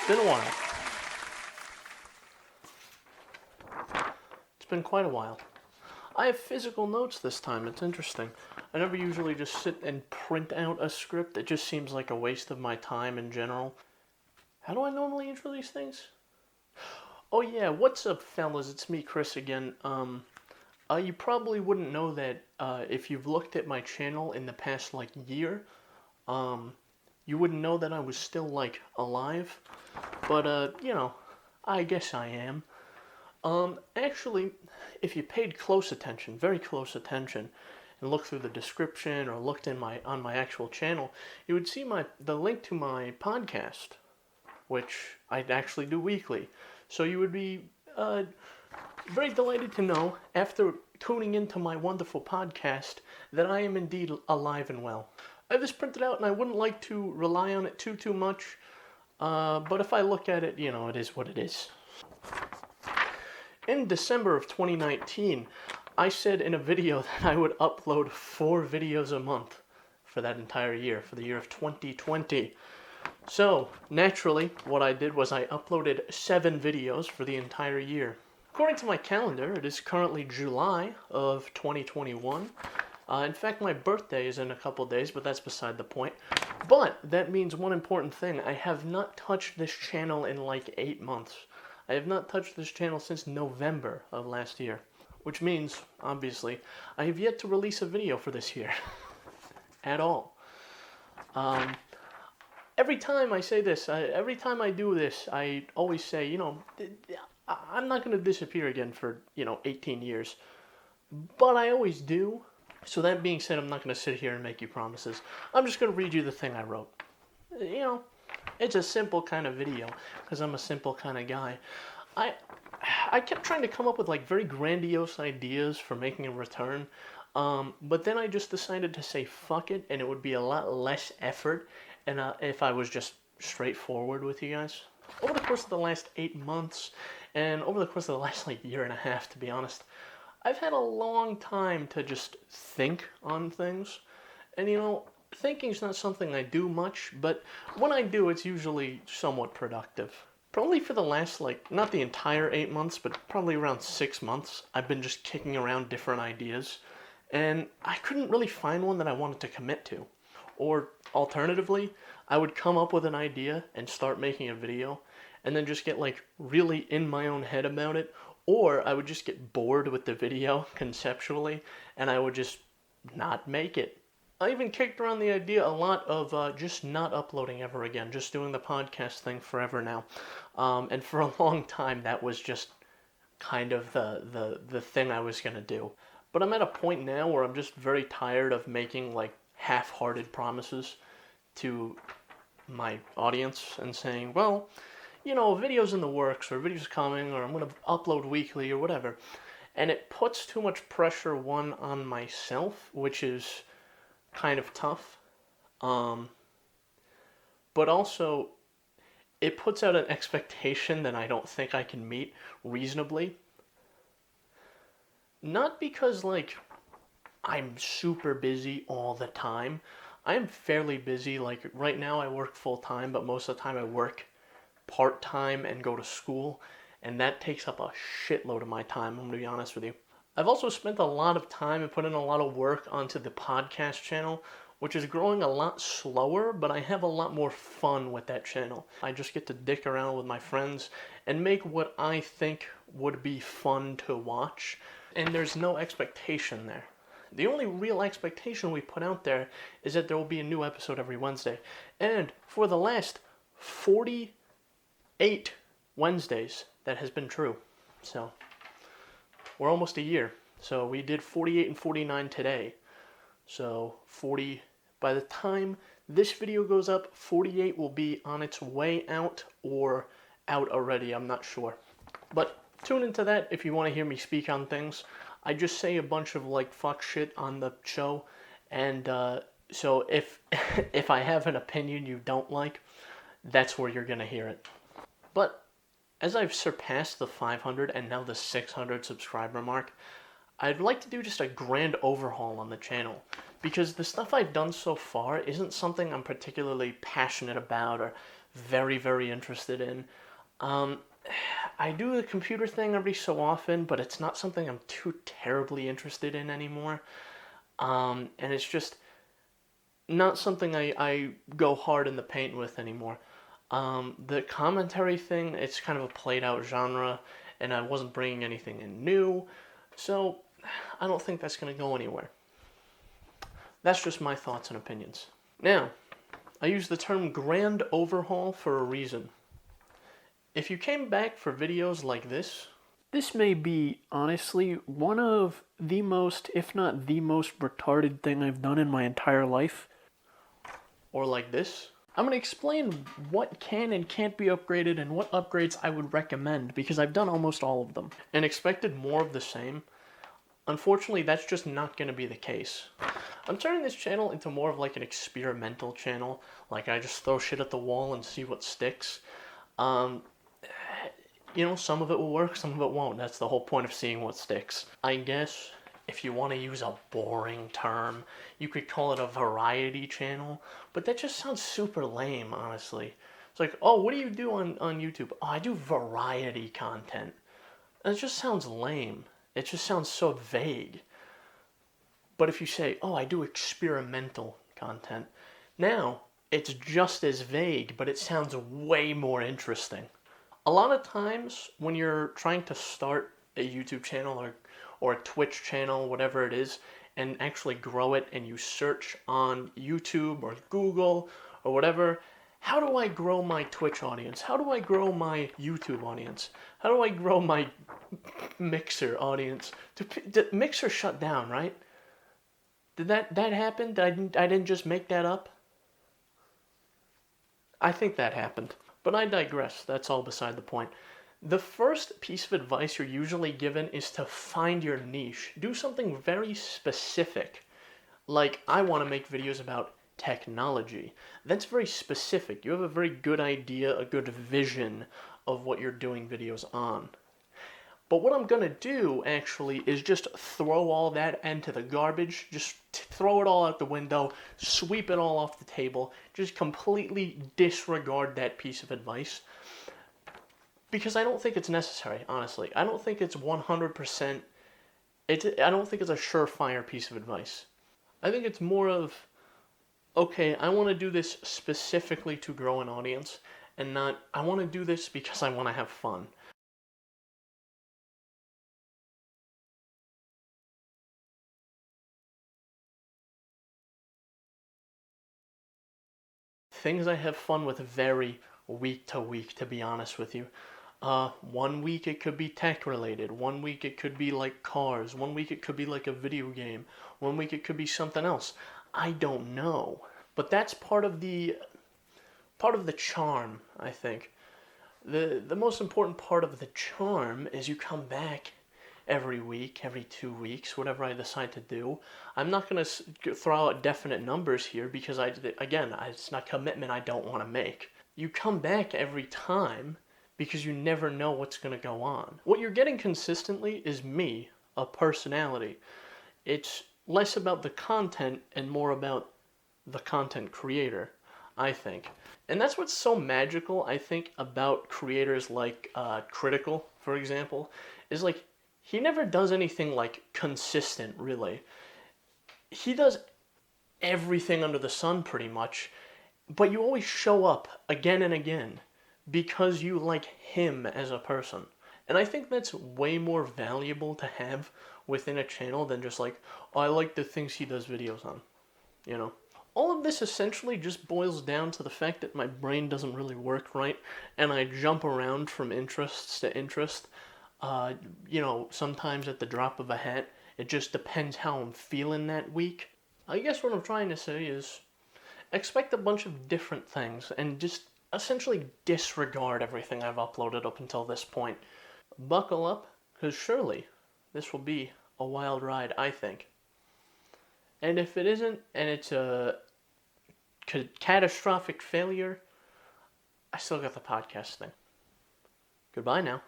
It's been a while. It's been quite a while. I have physical notes this time. It's interesting. I never usually just sit and print out a script. It just seems like a waste of my time in general. How do I normally intro these things? Oh yeah, what's up, fellas? It's me, Chris, again. You probably wouldn't know that if you've looked at my channel in the past, year. You wouldn't know that I was still, alive. But, I guess I am. Actually, if you paid close attention, very close attention, and looked through the description or looked on my actual channel, you would see the link to my podcast, which I actually do weekly. So you would be very delighted to know, after tuning into my wonderful podcast, that I am indeed alive and well. I have this printed out, and I wouldn't like to rely on it too much, but if I look at it, it is what it is. In December of 2019, I said in a video that I would upload 4 videos a month for that entire year, for the year of 2020. So, naturally, what I did was I uploaded 7 videos for the entire year. According to my calendar, it is currently July of 2021. In fact, my birthday is in a couple days, but that's beside the point. But that means one important thing. I have not touched this channel in 8 months. I have not touched this channel since November of last year. Which means, obviously, I have yet to release a video for this year. At all. Every time I say this, every time I do this, I always say, I'm not going to disappear again for, 18 years. But I always do. So that being said, I'm not going to sit here and make you promises. I'm just going to read you the thing I wrote. It's a simple kind of video, because I'm a simple kind of guy. I kept trying to come up with very grandiose ideas for making a return, but then I just decided to say fuck it, and it would be a lot less effort and if I was just straightforward with you guys. Over the course of the last 8 months, and over the course of the last year and a half, to be honest, I've had a long time to just think on things, and thinking's not something I do much, but when I do, it's usually somewhat productive. Probably for the last, not the entire 8 months, but probably around 6 months, I've been just kicking around different ideas, and I couldn't really find one that I wanted to commit to. Or, alternatively, I would come up with an idea and start making a video, and then just get, really in my own head about it, or I would just get bored with the video, conceptually, and I would just not make it. I even kicked around the idea a lot of just not uploading ever again, just doing the podcast thing forever now. And for a long time, that was just kind of the thing I was going to do. But I'm at a point now where I'm just very tired of making half-hearted promises to my audience and saying, well, a video's in the works, or a video's coming, or I'm going to upload weekly, or whatever. And it puts too much pressure, one, on myself, which is kind of tough, but also it puts out an expectation that I don't think I can meet reasonably. Not because I'm super busy all the time. I'm fairly busy. Right now I work full time, but most of the time I work part time and go to school, and that takes up a shitload of my time, I'm gonna be honest with you. I've also spent a lot of time and put in a lot of work onto the podcast channel, which is growing a lot slower, but I have a lot more fun with that channel. I just get to dick around with my friends and make what I think would be fun to watch, and there's no expectation there. The only real expectation we put out there is that there will be a new episode every Wednesday, and for the last 48 Wednesdays, that has been true. So we're almost a year. So we did 48 and 49 today. So 40, by the time this video goes up, 48 will be on its way out or out already, I'm not sure. But tune into that if you want to hear me speak on things. I just say a bunch of fuck shit on the show, and so if if I have an opinion you don't like, that's where you're going to hear it. But as I've surpassed the 500 and now the 600 subscriber mark, I'd like to do just a grand overhaul on the channel, because the stuff I've done so far isn't something I'm particularly passionate about or very, very interested in. Um, I do the computer thing every so often, but it's not something I'm too terribly interested in anymore. And it's just not something I go hard in the paint with anymore. The commentary thing, it's kind of a played out genre, and I wasn't bringing anything in new, so I don't think that's going to go anywhere. That's just my thoughts and opinions. Now, I use the term grand overhaul for a reason. If you came back for videos like this may be, honestly, one of the most, if not the most retarded thing I've done in my entire life. Or like this. I'm going to explain what can and can't be upgraded and what upgrades I would recommend, because I've done almost all of them and expected more of the same. Unfortunately, that's just not going to be the case. I'm turning this channel into more of like an experimental channel. Like, I just throw shit at the wall and see what sticks. Some of it will work, some of it won't. That's the whole point of seeing what sticks. I guess if you want to use a boring term, you could call it a variety channel, but that just sounds super lame, honestly. It's like, oh, what do you do on YouTube? Oh, I do variety content. And it just sounds lame. It just sounds so vague. But if you say, oh, I do experimental content, now it's just as vague, but it sounds way more interesting. A lot of times when you're trying to start a YouTube channel or a Twitch channel, whatever it is, and actually grow it, and you search on YouTube or Google or whatever, how do I grow my Twitch audience? How do I grow my YouTube audience? How do I grow my Mixer audience? Did Mixer shut down, right? Did that happen? I didn't just make that up? I think that happened. But I digress. That's all beside the point. The first piece of advice you're usually given is to find your niche. Do something very specific. Like, I want to make videos about technology. That's very specific. You have a very good idea, a good vision of what you're doing videos on. But what I'm going to do, actually, is just throw all that into the garbage. Just throw it all out the window, sweep it all off the table, just completely disregard that piece of advice. Because I don't think it's necessary, honestly. I don't think it's 100%, I don't think it's a surefire piece of advice. I think it's more of, okay, I want to do this specifically to grow an audience, and not, I want to do this because I want to have fun. Things I have fun with vary week to week, to be honest with you. One week it could be tech related. One week it could be like cars. One week it could be like a video game. One week it could be something else. I don't know. But that's part of the charm, I think. The most important part of the charm is you come back every week, every 2 weeks, whatever I decide to do. I'm not going to throw out definite numbers here because, it's not commitment I don't want to make. You come back every time because you never know what's going to go on. What you're getting consistently is me, a personality. It's less about the content and more about the content creator, I think. And that's what's so magical, I think, about creators like Critical, for example, is like, he never does anything like consistent, really. He does everything under the sun, pretty much, but you always show up again and again because you like him as a person. And I think that's way more valuable to have within a channel than just like, oh, I like the things he does videos on, you know? All of this essentially just boils down to the fact that my brain doesn't really work right, and I jump around from interests to interest. Sometimes at the drop of a hat. It just depends how I'm feeling that week. I guess what I'm trying to say is expect a bunch of different things and just essentially disregard everything I've uploaded up until this point. Buckle up, because surely this will be a wild ride, I think. And if it isn't, and it's a catastrophic failure, I still got the podcast thing. Goodbye now.